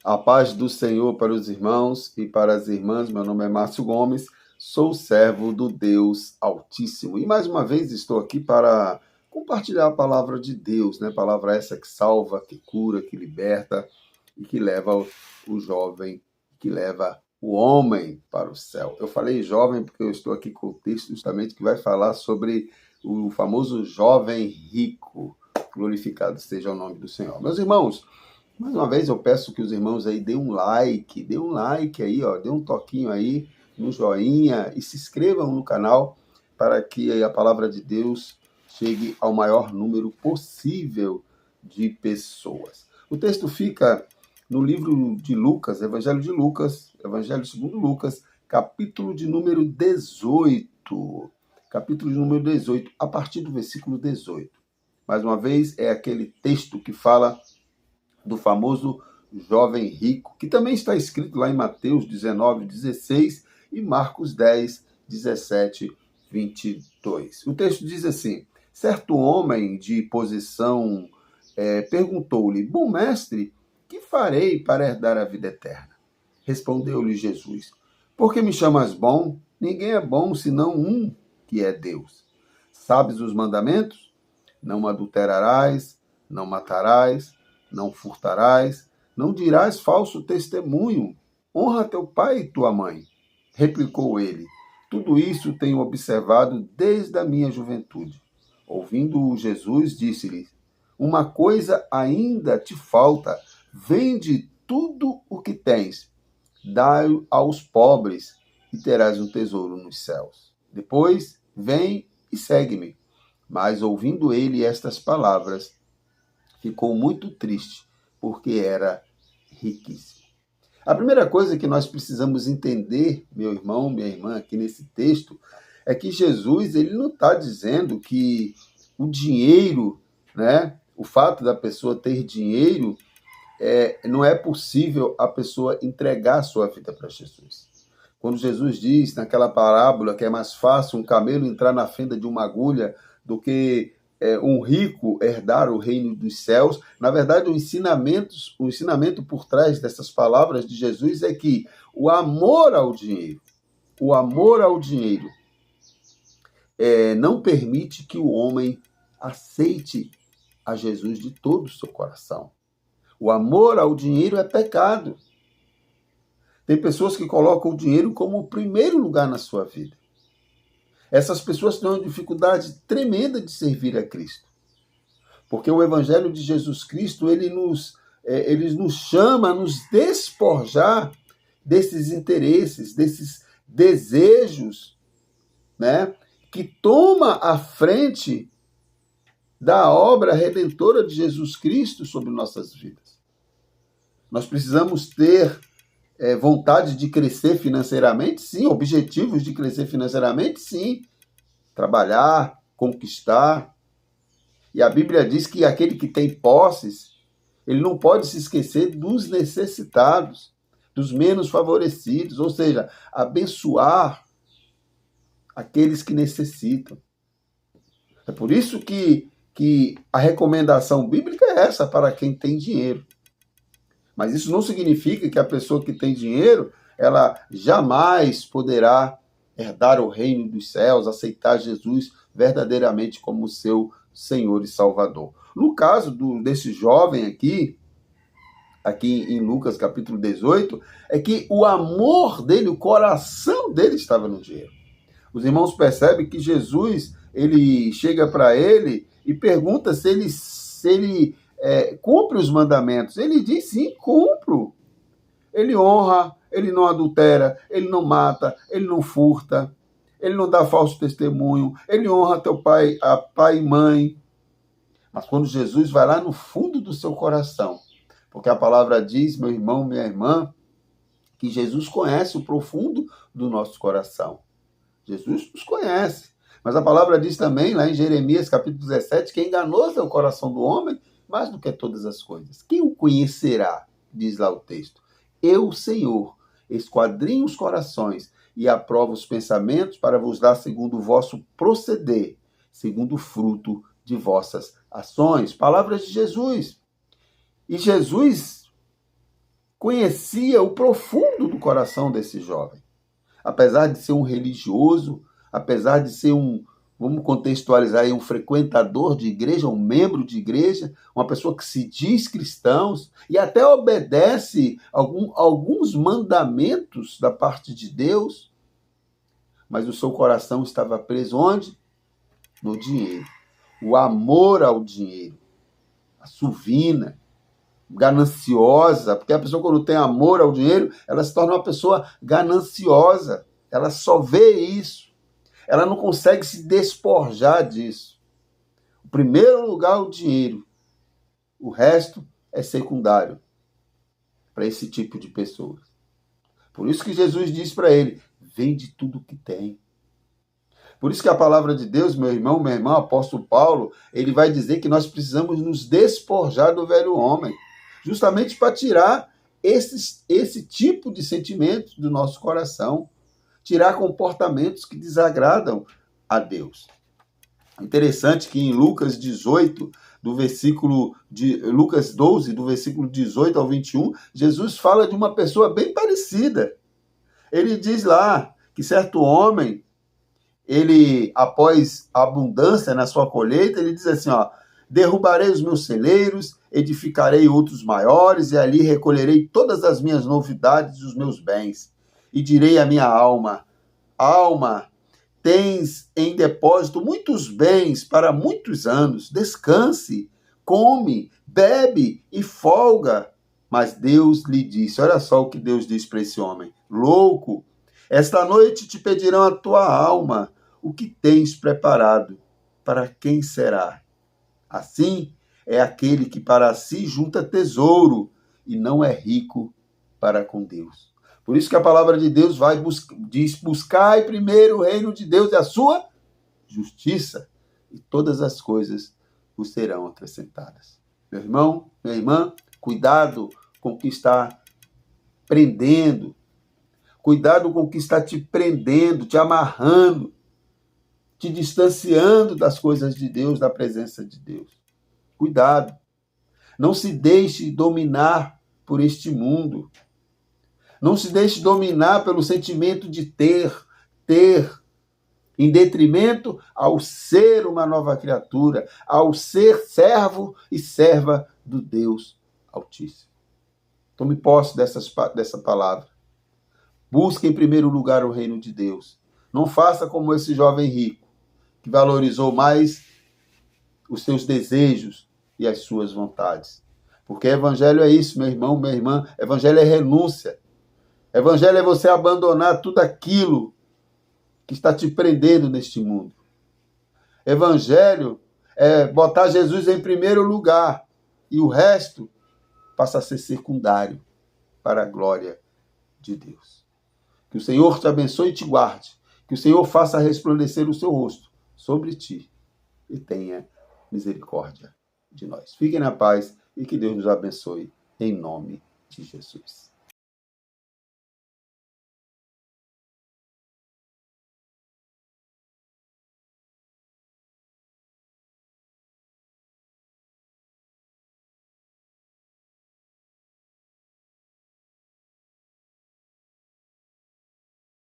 A paz do Senhor para os irmãos e para as irmãs. Meu nome é Márcio Gomes, sou servo do Deus Altíssimo. E mais uma vez estou aqui para compartilhar a palavra de Deus, né? Palavra essa que salva, que cura, que liberta e que leva o jovem, que leva o homem para o céu. Eu falei jovem porque eu estou aqui com o texto justamente que vai falar sobre o famoso jovem rico. Glorificado seja o nome do Senhor. Meus irmãos, mais uma vez eu peço que os irmãos aí dêem um like aí, ó, dê um toquinho aí no joinha e se inscrevam no canal para que a palavra de Deus chegue ao maior número possível de pessoas. O texto fica no livro de Lucas, Evangelho segundo Lucas, capítulo de número 18. Capítulo de número 18, a partir do versículo 18. Mais uma vez, é aquele texto que fala do famoso jovem rico, que também está escrito lá em Mateus 19, 16 e Marcos 10, 17, 22. O texto diz assim: certo homem de posição perguntou-lhe: bom mestre, que farei para herdar a vida eterna? Respondeu-lhe Jesus: por que me chamas bom? Ninguém é bom senão um, que é Deus. Sabes os mandamentos? Não adulterarás, não matarás, não furtarás, não dirás falso testemunho, honra teu pai e tua mãe. Replicou ele: tudo isso tenho observado desde a minha juventude. Ouvindo Jesus, disse-lhe: uma coisa ainda te falta, vende tudo o que tens, dá-o aos pobres e terás um tesouro nos céus. Depois, vem e segue-me. Mas ouvindo ele estas palavras, ficou muito triste, porque era riquíssimo. A primeira coisa que nós precisamos entender, meu irmão, minha irmã, aqui nesse texto, é que Jesus ele não está dizendo que o dinheiro, né, o fato da pessoa ter dinheiro, não é possível a pessoa entregar a sua vida para Jesus. Quando Jesus diz naquela parábola que é mais fácil um camelo entrar na fenda de uma agulha do que um rico herdar o reino dos céus, na verdade o ensinamento por trás dessas palavras de Jesus é que o amor ao dinheiro não permite que o homem aceite a Jesus de todo o seu coração. O amor ao dinheiro é pecado. Tem pessoas que colocam o dinheiro como o primeiro lugar na sua vida. Essas pessoas têm uma dificuldade tremenda de servir a Cristo. Porque o Evangelho de Jesus Cristo, ele nos chama a nos despojar desses interesses, desses desejos, né, que toma a frente da obra redentora de Jesus Cristo sobre nossas vidas. Nós precisamos ter vontade de crescer financeiramente? Sim. Objetivos de crescer financeiramente? Sim. Trabalhar, conquistar. E a Bíblia diz que aquele que tem posses, ele não pode se esquecer dos necessitados, dos menos favorecidos, ou seja, abençoar aqueles que necessitam. É por isso que a recomendação bíblica é essa para quem tem dinheiro. Mas isso não significa que a pessoa que tem dinheiro, ela jamais poderá herdar o reino dos céus, aceitar Jesus verdadeiramente como seu Senhor e Salvador. No caso desse jovem aqui em Lucas capítulo 18, é que o amor dele, o coração dele estava no dinheiro. Os irmãos percebem que Jesus, ele chega para ele e pergunta se ele cumpre os mandamentos. Ele diz, sim, cumpro. Ele honra, ele não adultera, ele não mata, ele não furta, ele não dá falso testemunho, ele honra teu pai e mãe. Mas quando Jesus vai lá no fundo do seu coração, porque a palavra diz, meu irmão, minha irmã, que Jesus conhece o profundo do nosso coração. Jesus nos conhece. Mas a palavra diz também, lá em Jeremias capítulo 17, que enganoso é o coração do homem, mais do que todas as coisas. Quem o conhecerá? Diz lá o texto. Eu, Senhor, esquadrinho os corações e aprovo os pensamentos para vos dar segundo o vosso proceder, segundo o fruto de vossas ações. Palavras de Jesus. E Jesus conhecia o profundo do coração desse jovem. Apesar de ser um religioso, apesar de ser vamos contextualizar aí, um frequentador de igreja, um membro de igreja, uma pessoa que se diz cristãos e até obedece alguns mandamentos da parte de Deus, mas o seu coração estava preso onde? No dinheiro. O amor ao dinheiro. A suvina, gananciosa, porque a pessoa quando tem amor ao dinheiro, ela se torna uma pessoa gananciosa. Ela só vê isso. Ela não consegue se despojar disso. O primeiro lugar é o dinheiro. O resto é secundário para esse tipo de pessoas. Por isso que Jesus diz para ele, vende tudo o que tem. Por isso que a palavra de Deus, meu irmão, minha irmã, apóstolo Paulo, ele vai dizer que nós precisamos nos despojar do velho homem, justamente para tirar esse tipo de sentimento do nosso coração, tirar comportamentos que desagradam a Deus. Interessante que em Lucas 18, Lucas 12, do versículo 18 ao 21, Jesus fala de uma pessoa bem parecida. Ele diz lá que certo homem, ele, após a abundância na sua colheita, ele diz assim, derrubarei os meus celeiros, edificarei outros maiores, e ali recolherei todas as minhas novidades e os meus bens. E direi à minha alma, alma, tens em depósito muitos bens para muitos anos, descanse, come, bebe e folga. Mas Deus lhe disse, olha só o que Deus diz para esse homem, louco, esta noite te pedirão a tua alma, o que tens preparado, para quem será? Assim é aquele que para si junta tesouro e não é rico para com Deus. Por isso que a palavra de Deus diz, buscai primeiro o reino de Deus e a sua justiça, e todas as coisas vos serão acrescentadas. Meu irmão, minha irmã, cuidado com o que está prendendo, cuidado com o que está te prendendo, te amarrando, te distanciando das coisas de Deus, da presença de Deus. Cuidado. Não se deixe dominar por este mundo. Não se deixe dominar pelo sentimento de ter, em detrimento ao ser uma nova criatura, ao ser servo e serva do Deus Altíssimo. Tome posse dessa palavra. Busque em primeiro lugar o reino de Deus. Não faça como esse jovem rico, que valorizou mais os seus desejos e as suas vontades. Porque evangelho é isso, meu irmão, minha irmã. Evangelho é renúncia. Evangelho é você abandonar tudo aquilo que está te prendendo neste mundo. Evangelho é botar Jesus em primeiro lugar e o resto passa a ser secundário para a glória de Deus. Que o Senhor te abençoe e te guarde. Que o Senhor faça resplandecer o seu rosto sobre ti e tenha misericórdia de nós. Fiquem na paz e que Deus nos abençoe em nome de Jesus.